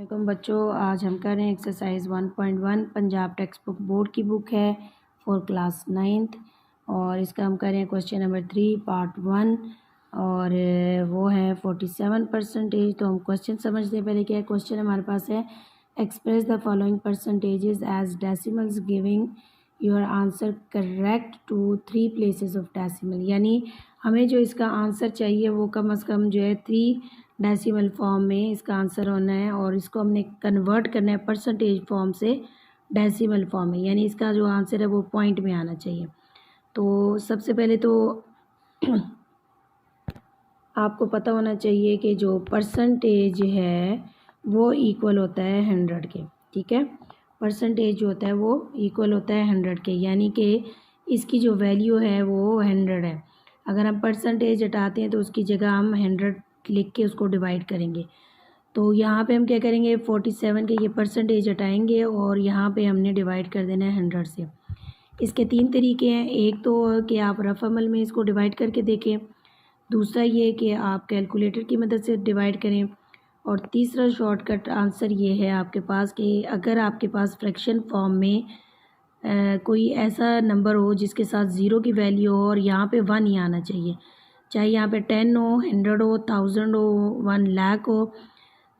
वालेकुम बच्चों, आज हम कर रहे हैं exercise 1.1 Punjab text book board की बुक है फॉर क्लास 9th और इसका हम कर रहे हैं क्वेश्चन नंबर 3 पार्ट 1 और वो है 47%। तो हम क्वेश्चन समझते हैं। पहले क्या है क्वेश्चन हमारे पास है, express the following percentages as decimals giving your answer correct to 3 places of decimal. यानी हमें जो इसका आंसर चाहिए वो कम से कम जो है 3 डेसिमल फॉर्म में इसका आंसर होना है और इसको हमने कन्वर्ट करना है परसेंटेज फॉर्म से डेसिमल फॉर्म में, यानी इसका जो आंसर है वो पॉइंट में आना चाहिए। तो सबसे पहले तो आपको पता होना चाहिए कि जो परसेंटेज है वो इक्वल होता है 100 के। ठीक है, परसेंटेज जो होता है वो इक्वल होता है 100 के, यानी कि इसकी जो वैल्यू है वो 100 है। अगर हम परसेंटेज हटाते हैं तो उसकी जगह हम 100 लिख के उसको डिवाइड करेंगे। तो यहाँ पे हम क्या करेंगे, 47 के ये परसेंटेज हटाएंगे और यहाँ पे हमने डिवाइड कर देना है 100 से। इसके 3 तरीके हैं, एक तो कि आप रफ अमल में इसको डिवाइड करके देखें, दूसरा ये कि आप कैलकुलेटर की मदद से डिवाइड करें, और तीसरा शॉर्टकट आंसर ये है आपके पास कि अगर आपके पास फ्रैक्शन फॉर्म में कोई ऐसा नंबर हो जिसके साथ ज़ीरो की वैल्यू हो और यहाँ पे 1 ही आना चाहिए, चाहे यहाँ पे 10 हो, 100 हो, 1000 हो, 1 लाख हो,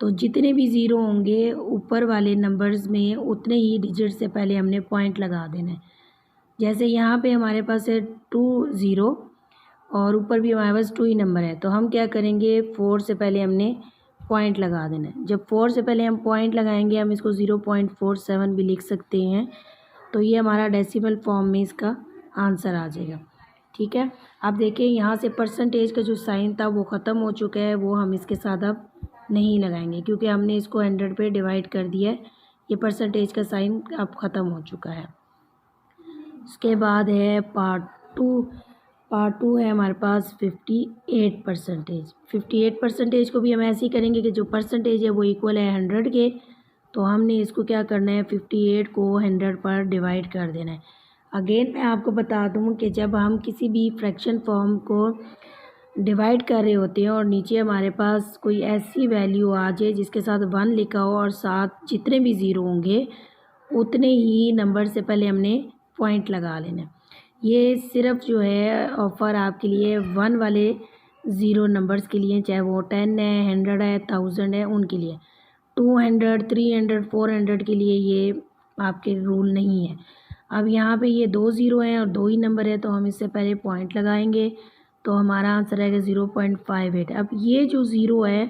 तो जितने भी ज़ीरो होंगे ऊपर वाले नंबर्स में उतने ही डिजिट से पहले हमने पॉइंट लगा देना है। जैसे यहाँ पे हमारे पास है 2 ज़ीरो और ऊपर भी हमारे पास 2 ही नंबर है, तो हम क्या करेंगे 4 से पहले हमने पॉइंट लगा देना है। जब 4 से पहले हम पॉइंट लगाएंगे हम इसको 0.47 भी लिख सकते हैं, तो ये हमारा डेसिमल फॉर्म में इसका आंसर आ जाएगा। ठीक है, अब देखिए यहाँ से परसेंटेज का जो साइन था वो ख़त्म हो चुका है, वो हम इसके साथ अब नहीं लगाएंगे क्योंकि हमने इसको 100 पे डिवाइड कर दिया है। ये परसेंटेज का साइन अब ख़त्म हो चुका है। उसके बाद है पार्ट 2। पार्ट 2 है हमारे पास 58%। 58% को भी हम ऐसे ही करेंगे कि जो परसेंटेज है वो इक्वल है 100 के, तो हमने इसको क्या करना है 58 को 100 पर डिवाइड कर देना है। अगेन मैं आपको बता दूं कि जब हम किसी भी फ्रैक्शन फॉर्म को डिवाइड कर रहे होते हैं और नीचे हमारे पास कोई ऐसी वैल्यू आ जाए जिसके साथ 1 लिखा हो और साथ जितने भी ज़ीरो होंगे उतने ही नंबर से पहले हमने पॉइंट लगा लेना। ये सिर्फ जो है ऑफ़र आपके लिए 1 वाले ज़ीरो नंबर्स के लिए, चाहे वो 10 है, 100 है, 1000 है, उनके लिए। 200, 300, 400 के लिए ये आपके रूल नहीं है। अब यहाँ पे ये 2 ज़ीरो हैं और 2 ही नंबर है, तो हम इससे पहले पॉइंट लगाएंगे, तो हमारा आंसर आएगा 0.58। अब ये जो ज़ीरो है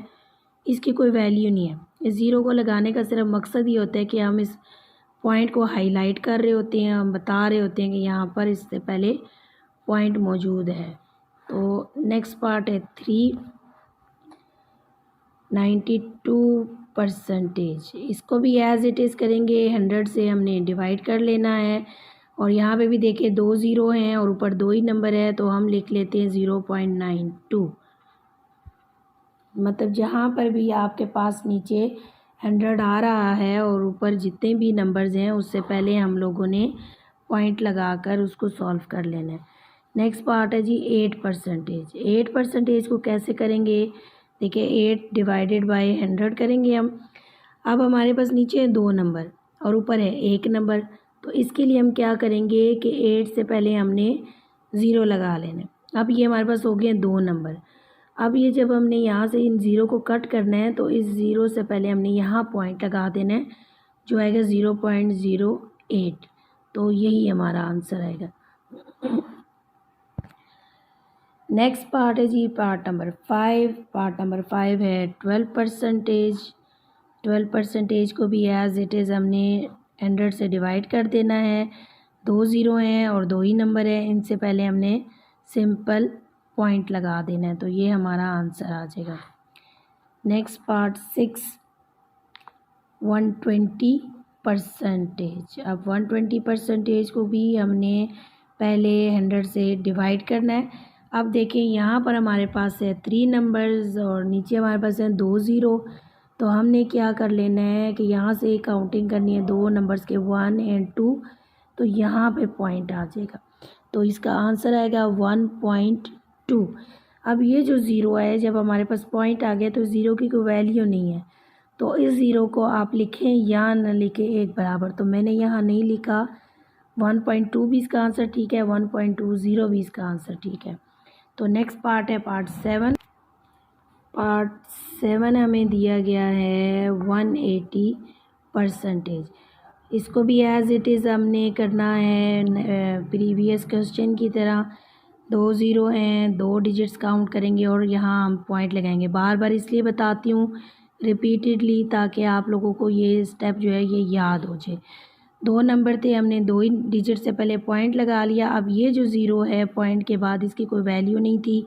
इसकी कोई वैल्यू नहीं है। इस ज़ीरो को लगाने का सिर्फ मकसद ये होता है कि हम इस पॉइंट को हाईलाइट कर रहे होते हैं, हम बता रहे होते हैं कि यहाँ पर इससे पहले पॉइंट मौजूद है। तो नेक्स्ट पार्ट है 3, 92%। इसको भी एज इट इज़ करेंगे, 100 से हमने डिवाइड कर लेना है और यहाँ पे भी देखिए 2 ज़ीरो हैं और ऊपर 2 ही नंबर है, तो हम लिख लेते हैं 0.92। मतलब जहाँ पर भी आपके पास नीचे 100 आ रहा है और ऊपर जितने भी नंबर्स हैं उससे पहले हम लोगों ने पॉइंट लगाकर उसको सॉल्व कर लेना है। नेक्स्ट पार्ट है जी 8%। 8% को कैसे करेंगे, देखिए 8 डिवाइडेड बाय 100 करेंगे हम। अब हमारे पास नीचे है 2 नंबर और ऊपर है 1 नंबर, तो इसके लिए हम क्या करेंगे कि 8 से पहले हमने ज़ीरो लगा लेना। अब ये हमारे पास हो गए 2 नंबर। अब ये जब हमने यहाँ से इन ज़ीरो को कट करना है तो इस ज़ीरो से पहले हमने यहाँ पॉइंट लगा देना है जो आएगा 0.08, तो यही हमारा आंसर आएगा। नेक्स्ट पार्ट है जी पार्ट नंबर 5। पार्ट नंबर 5 है 12%। 12% को भी एज इट इज़ हमने 100 से डिवाइड कर देना है। 2 ज़ीरो हैं और 2 ही नंबर है, इनसे पहले हमने सिंपल पॉइंट लगा देना है, तो ये हमारा आंसर आ जाएगा। Next part 6, 120%। अब 120% को भी हमने पहले 100 से डिवाइड करना है। अब देखिए यहाँ पर हमारे पास है 3 नंबर्स और नीचे हमारे पास है 2 ज़ीरो, तो हमने क्या कर लेना है कि यहाँ से काउंटिंग करनी है 2 नंबर्स के 1 और 2, तो यहाँ पे पॉइंट आ जाएगा, तो इसका आंसर आएगा 1.2। अब ये जो ज़ीरो है जब हमारे पास पॉइंट आ गया तो ज़ीरो की कोई वैल्यू नहीं है, तो इस ज़ीरो को आप लिखें या न लिखें एक बराबर, तो मैंने यहाँ नहीं लिखा। 1.2 भी इसका आंसर ठीक है, 1.20 भी इसका आंसर ठीक है। तो नेक्स्ट पार्ट है पार्ट 7। पार्ट 7 हमें दिया गया है 180%। इसको भी एज़ इट इज़ हमने करना है प्रीवियस क्वेश्चन की तरह। 2 ज़ीरो हैं, 2 डिजिट्स काउंट करेंगे और यहाँ हम पॉइंट लगाएंगे। बार बार इसलिए बताती हूँ रिपीटेडली ताकि आप लोगों को ये स्टेप जो है ये याद हो जाए। 2 नंबर थे, हमने 2 ही डिजिट से पहले पॉइंट लगा लिया। अब ये जो ज़ीरो है पॉइंट के बाद इसकी कोई वैल्यू नहीं थी,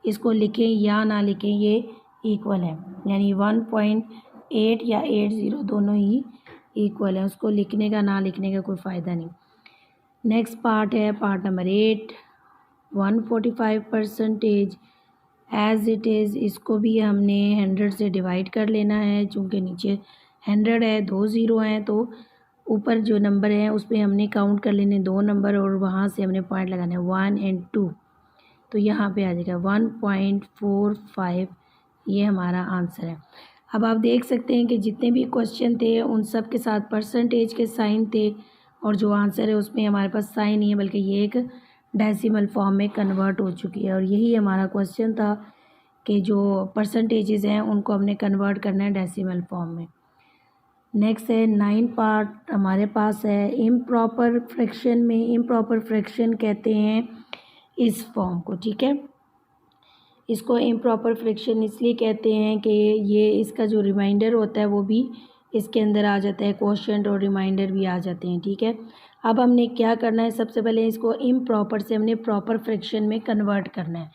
इसको लिखें या ना लिखें ये इक्वल है, यानी 1.8 या 80 दोनों ही इक्वल है। उसको लिखने का ना लिखने का कोई फ़ायदा नहीं। नेक्स्ट पार्ट है part number 8, 145% as it is. इसको भी हमने 100 से डिवाइड कर लेना है, चूँकि नीचे 100 है, 2 ज़ीरो हैं, तो ऊपर जो नंबर है उस पर हमने काउंट कर लेने 2 नंबर और वहाँ से हमने पॉइंट लगाना है 1 और 2। तो यहाँ पे आ जाएगा 1.45, ये हमारा आंसर है। अब आप देख सकते हैं कि जितने भी क्वेश्चन थे उन सब के साथ परसेंटेज के साइन थे और जो आंसर है उसमें हमारे पास साइन नहीं है, बल्कि ये एक डेसिमल फॉर्म में कन्वर्ट हो चुकी है। और यही हमारा क्वेश्चन था कि जो परसेंटेजेस हैं उनको हमने कन्वर्ट करना है डेसिमल फॉर्म में। नेक्स्ट है 9 पार्ट हमारे पास है इम्प्रॉपर फ्रैक्शन में। इम्प्रॉपर फ्रैक्शन कहते हैं इस फॉर्म को, ठीक है। इसको इम्प्रॉपर फ्रैक्शन इसलिए कहते हैं कि ये इसका जो रिमाइंडर होता है वो भी इसके अंदर आ जाता है, क्वोशिएंट और रिमाइंडर भी आ जाते हैं, ठीक है। अब हमने क्या करना है, सबसे पहले इसको इम्प्रॉपर से हमने प्रॉपर फ्रैक्शन में कन्वर्ट करना है।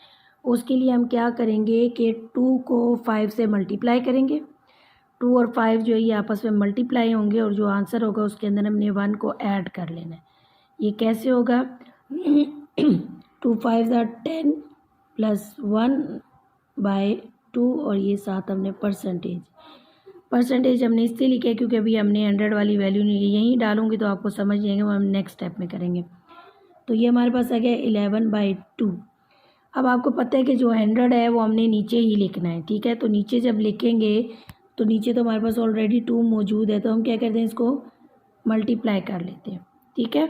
उसके लिए हम क्या करेंगे कि 2 को 5 से मल्टीप्लाई करेंगे। 2 और 5 जो है ये आपस में मल्टीप्लाई होंगे और जो आंसर होगा उसके अंदर हमने 1 को ऐड कर लेना है। ये कैसे होगा 2 5 10 प्लस 1/2 और ये साथ हमने परसेंटेज हमने इससे लिखा है क्योंकि अभी हमने 100 वाली वैल्यू नहीं, यहीं डालूंगी तो आपको समझ जाएंगे, हम नेक्स्ट स्टेप में करेंगे। तो ये हमारे पास आ गया 11/2। अब आपको पता है कि जो 100 है वो हमने नीचे ही लिखना है, ठीक है। तो नीचे जब लिखेंगे तो नीचे तो हमारे पास ऑलरेडी 2 मौजूद है, तो हम क्या करते हैं इसको मल्टीप्लाई कर लेते हैं, ठीक है।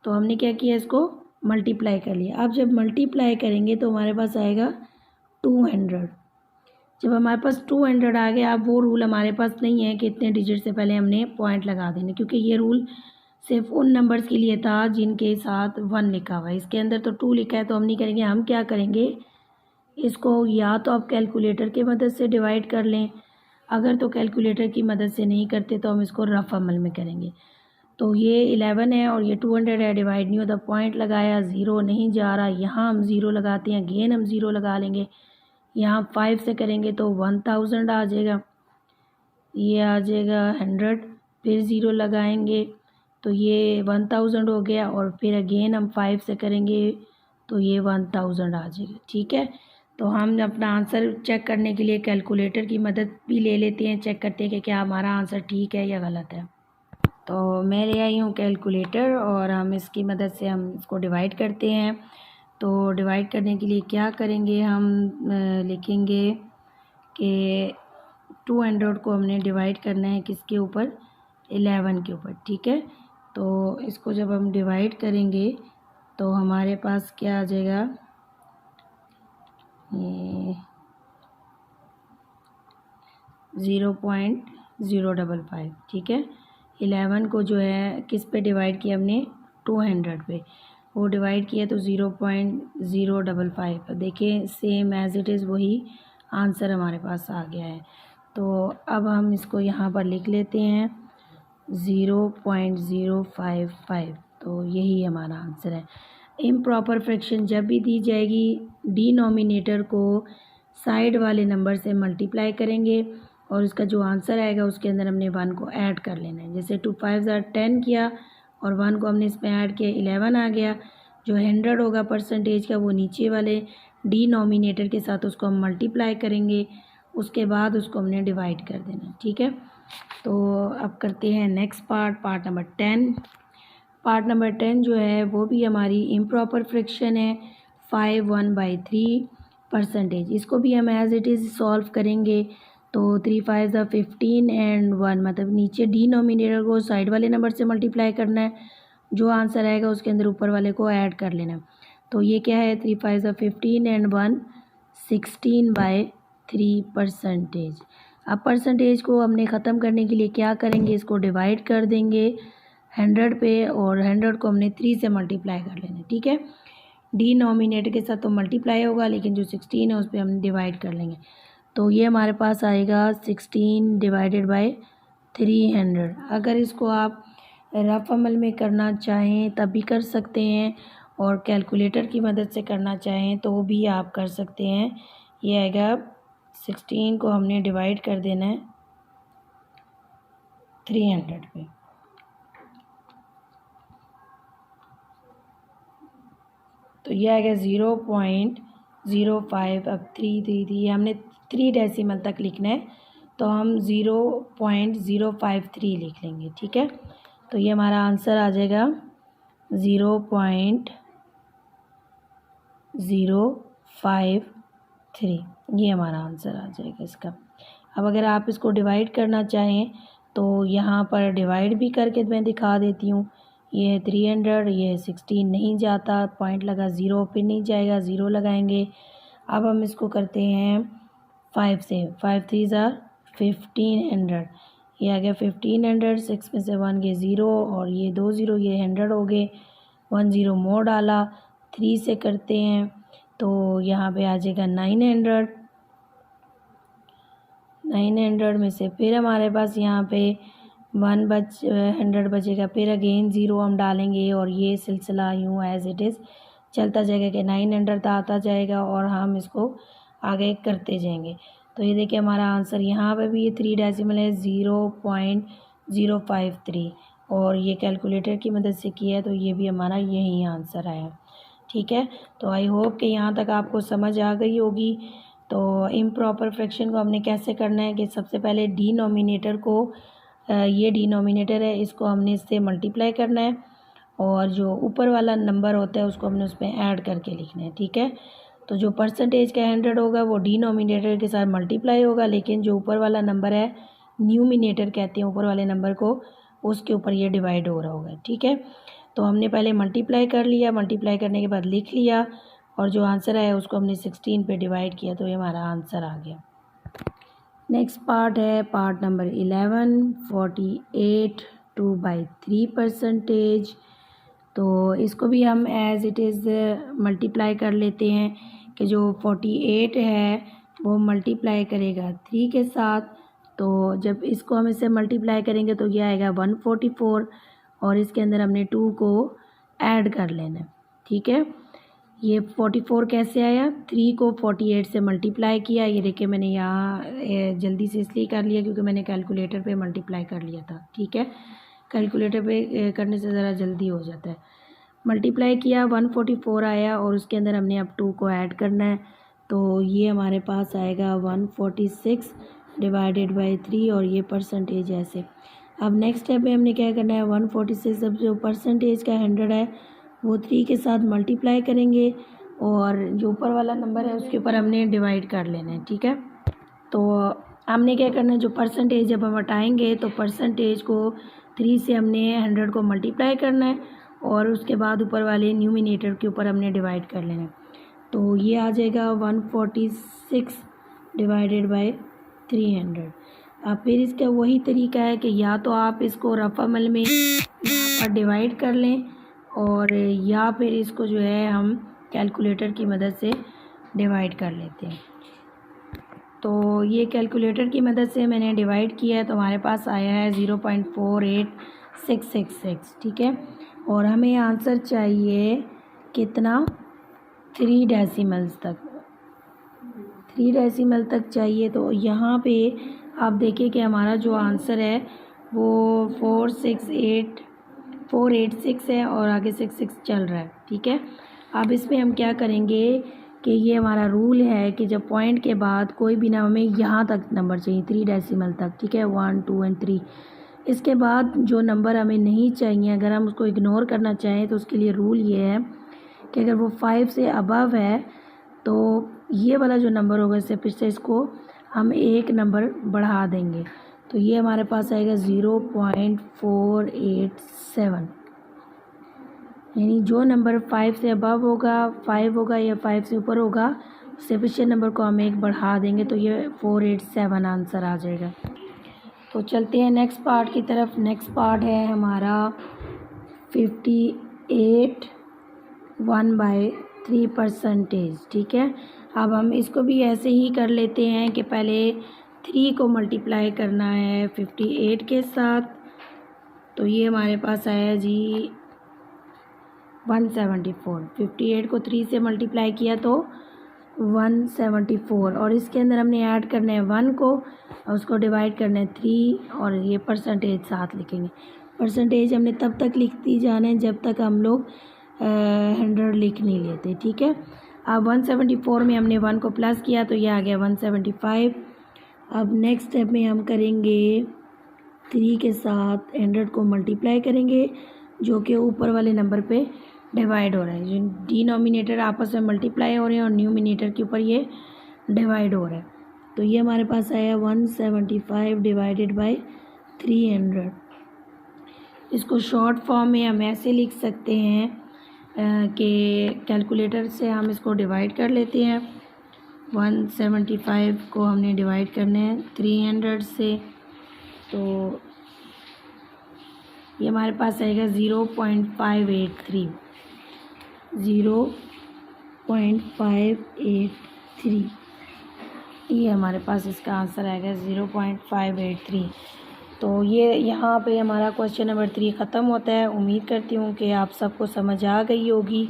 तो हमने क्या किया, इसको मल्टीप्लाई कर लिया। अब जब मल्टीप्लाई करेंगे तो हमारे पास आएगा 200। जब हमारे पास 200 आ गया, अब वो रूल हमारे पास नहीं है कि इतने डिजिट से पहले हमने पॉइंट लगा देने, क्योंकि ये रूल सिर्फ उन नंबर्स के लिए था जिनके साथ 1 लिखा हुआ है। इसके अंदर तो 2 लिखा है तो हम नहीं करेंगे। हम क्या करेंगे, इसको या तो आप कैलकुलेटर की मदद से डिवाइड कर लें, अगर तो कैलकुलेटर की मदद से नहीं करते तो हम इसको रफ अमल में करेंगे। तो ये 11 है और ये 200 है, डिवाइड नहीं होता, पॉइंट लगाया, ज़ीरो नहीं जा रहा, यहाँ हम ज़ीरो लगाते हैं, अगेन हम ज़ीरो लगा लेंगे। यहाँ 5 से करेंगे तो 1000 आ जाएगा, ये आ जाएगा 100, फिर ज़ीरो लगाएंगे तो ये 1000 हो गया, और फिर अगेन हम 5 से करेंगे तो ये 1000 आ जाएगा, ठीक है। तो हम अपना आंसर चेक करने के लिए कैलकुलेटर की मदद भी ले लेते हैं, चेक करते हैं कि क्या हमारा आंसर ठीक है या गलत है। तो मैं ले आई हूँ कैलकुलेटर और हम इसकी मदद से हम इसको डिवाइड करते हैं। तो डिवाइड करने के लिए क्या करेंगे, हम लिखेंगे कि 200 को हमने डिवाइड करना है किसके ऊपर, 11 के ऊपर, ठीक है। तो इसको जब हम डिवाइड करेंगे तो हमारे पास क्या आ जाएगा, 0.055, ठीक है। 11 को जो है किस पे डिवाइड किया हमने, 200 पे, वो डिवाइड किया तो 0.055। देखिए सेम एज़ इट इज़ वही आंसर हमारे पास आ गया है। तो अब हम इसको यहाँ पर लिख लेते हैं 0.055, तो यही हमारा आंसर है। इम्प्रॉपर फ्रैक्शन जब भी दी जाएगी, डिनोमिनेटर को साइड वाले नंबर से मल्टीप्लाई करेंगे और उसका जो आंसर आएगा उसके अंदर हमने 1 को ऐड कर लेना है। जैसे 2 5 10 किया और 1 को हमने इसमें ऐड किया, 11 आ गया। जो 100 होगा परसेंटेज का वो नीचे वाले डिनोमिनेटर के साथ उसको हम मल्टीप्लाई करेंगे, उसके बाद उसको हमने डिवाइड कर देना, ठीक है। तो अब करते हैं next part number 10। Part number 10 जो है वो भी हमारी इम्प्रॉपर फ्रैक्शन है, 5 1/3%। इसको भी हम एज़ इट इज़ सॉल्व करेंगे। तो 3 5 ज़ा 15 एंड 1, मतलब नीचे डिनोमिनेटर को साइड वाले नंबर से मल्टीप्लाई करना है, जो आंसर आएगा उसके अंदर ऊपर वाले को ऐड कर लेना है। तो ये क्या है, 3 5 ज़ा 15 एंड 1 16/3%। अब परसेंटेज को हमने ख़त्म करने के लिए क्या करेंगे, इसको डिवाइड कर देंगे 100 पे, और 100 को हमने 3 से मल्टीप्लाई कर लेना, ठीक है। डिनोमिनेटर के साथ तो मल्टीप्लाई होगा, लेकिन जो 16 है उस पर हम डिवाइड कर लेंगे। तो ये हमारे पास आएगा 16/300। अगर इसको आप रफ अमल में करना चाहें तब भी कर सकते हैं, और कैलकुलेटर की मदद से करना चाहें तो भी आप कर सकते हैं। ये आएगा 16 को हमने डिवाइड कर देना है 300 पे, तो ये आएगा 0.05। अब 3 हमने 3 डेसिमल तक लिखना है, तो हम 0.053 लिख लेंगे, ठीक है। तो ये हमारा आंसर आ जाएगा 0.053, ये हमारा आंसर आ जाएगा इसका। अब अगर आप इसको डिवाइड करना चाहें तो यहाँ पर डिवाइड भी करके मैं दिखा देती हूँ। ये है 300, ये 16 नहीं जाता, पॉइंट लगा, 0 पे नहीं जाएगा, 0 लगाएंगे। अब हम इसको करते हैं 5 से, 5 3 ज़ा 1500, ये आ गया 1500, 6 में से 1 गए 0, और ये 2 0, ये 100 हो गए, 1 0 मोड़ डाला, 3 से करते हैं तो यहाँ पे आ जाएगा 900 में से फिर हमारे पास यहाँ पे 100 बचेगा, फिर अगेन 0 हम डालेंगे, और ये सिलसिला यूँ एज़ इट इज़ चलता जाएगा कि 900 आता जाएगा, और हम इसको आगे करते जाएंगे। तो ये देखिए हमारा आंसर यहाँ पे भी ये 3 डेसिमल है, 0.053, और ये कैलकुलेटर की मदद से किया है, तो ये भी हमारा यही आंसर आया, ठीक है। तो आई होप कि यहाँ तक आपको समझ आ गई होगी। तो इम्प्रॉपर फ्रैक्शन को हमने कैसे करना है कि सबसे पहले डिनोमिनेटर को, ये डिनोमिनेटर है, इसको हमने इससे मल्टीप्लाई करना है, और जो ऊपर वाला नंबर होता है उसको हमने उसमें ऐड करके लिखना है, ठीक है। तो जो परसेंटेज का 100 होगा वो डिनोमिनेटर के साथ मल्टीप्लाई होगा, लेकिन जो ऊपर वाला नंबर है, न्यूमिनेटर कहते हैं ऊपर वाले नंबर को, उसके ऊपर ये डिवाइड हो रहा होगा, ठीक है। तो हमने पहले मल्टीप्लाई कर लिया, मल्टीप्लाई करने के बाद लिख लिया, और जो आंसर आया उसको हमने 16 पे डिवाइड किया, तो ये हमारा आंसर आ गया। नेक्स्ट पार्ट है पार्ट नंबर 11, 48 2/3%। तो इसको भी हम एज़ इट इज़ मल्टीप्लाई कर लेते हैं कि जो 48 है वो मल्टीप्लाई करेगा 3 के साथ, तो जब इसको हम इससे मल्टीप्लाई करेंगे तो ये आएगा 144, और इसके अंदर हमने 2 को ऐड कर लेना है, ठीक है। ये 44 कैसे आया, 3 को 48 से मल्टीप्लाई किया, ये देखिए मैंने यहाँ जल्दी से इसलिए कर लिया क्योंकि मैंने कैलकुलेटर पे मल्टीप्लाई कर लिया था, ठीक है। कैलकुलेटर पे करने से ज़रा जल्दी हो जाता है। मल्टीप्लाई किया, 144 आया, और उसके अंदर हमने अब 2 को ऐड करना है, तो ये हमारे पास आएगा 146 डिवाइडेड बाई 3, और ये परसेंटेज ऐसे। अब नेक्स्ट स्टेप में हमने क्या करना है, 146 अब जो परसेंटेज का 100 है वो 3 के साथ मल्टीप्लाई करेंगे, और जो ऊपर वाला नंबर है उसके ऊपर हमने डिवाइड कर लेना है, ठीक है। तो हमने क्या करना है, जो परसेंटेज जब हम हटाएंगे तो परसेंटेज को 3 से हमने 100 को मल्टीप्लाई करना है, और उसके बाद ऊपर वाले न्यूमिनेटर के ऊपर हमने डिवाइड कर लेना है। तो ये आ जाएगा 146 डिवाइडेड बाई 300। अब फिर इसका वही तरीका है कि या तो आप इसको रफ अमल में यहाँ पर डिवाइड कर लें, और या फिर इसको जो है हम कैलकुलेटर की मदद से डिवाइड कर लेते हैं। तो ये कैलकुलेटर की मदद से मैंने डिवाइड किया है, तो हमारे पास आया है 0.48666, ठीक है। और हमें आंसर चाहिए कितना, 3 डेसिमल्स तक, 3 डेसिमल तक चाहिए। तो यहाँ पे आप देखिए कि हमारा जो आंसर है वो 486 है, और आगे 66 चल रहा है, ठीक है। अब इसमें हम क्या करेंगे कि ये हमारा रूल है कि जब पॉइंट के बाद कोई भी ना, हमें यहाँ तक नंबर चाहिए 3 डेसिमल तक, ठीक है, 1 2 एंड 3। इसके बाद जो नंबर हमें नहीं चाहिए, अगर हम उसको इग्नोर करना चाहें तो उसके लिए रूल ये है कि अगर वो 5 से अबव है तो ये वाला जो नंबर होगा इससे फिर से इसको हम एक नंबर बढ़ा देंगे, तो ये हमारे पास आएगा 0.487, यानी जो नंबर 5 से अबव होगा, 5 होगा या 5 से ऊपर होगा, उससे पिछले नंबर को हम एक बढ़ा देंगे तो ये 487 आंसर आ जाएगा। तो चलते हैं नेक्स्ट पार्ट की तरफ। नेक्स्ट पार्ट है हमारा 58 1/3%। ठीक है, अब हम इसको भी ऐसे ही कर लेते हैं कि पहले 3 को मल्टीप्लाई करना है 58 के साथ, तो ये हमारे पास आया जी 174। 58 को 3 से मल्टीप्लाई किया तो 174, और इसके अंदर हमने ऐड करना है 1 को और उसको डिवाइड करना है 3, और ये परसेंटेज साथ लिखेंगे। परसेंटेज हमने तब तक लिखती जाना है जब तक हम लोग 100 लिख नहीं लेते। ठीक है, अब 174 में हमने 1 को प्लस किया तो ये आ गया 175। अब नेक्स्ट स्टेप में हम करेंगे 3 के साथ 100 को मल्टीप्लाई करेंगे, जो कि ऊपर वाले नंबर पे डिवाइड हो रहा है। जो डिनोमिनेटर आपस में मल्टीप्लाई हो रहे हैं और न्यूमिनेटर के ऊपर ये डिवाइड हो रहा है, तो ये हमारे पास आया 175 डिवाइडेड बाय 300। इसको शॉर्ट फॉर्म में हम ऐसे लिख सकते हैं कि कैलकुलेटर से हम इसको डिवाइड कर लेते हैं। 175 को हमने डिवाइड करना है 300 से, तो ये हमारे पास आएगा 0.583। 0.583 ये हमारे पास इसका आंसर आएगा 0.583। तो ये यहाँ पे हमारा क्वेश्चन नंबर 3 ख़त्म होता है। उम्मीद करती हूँ कि आप सबको समझ आ गई होगी।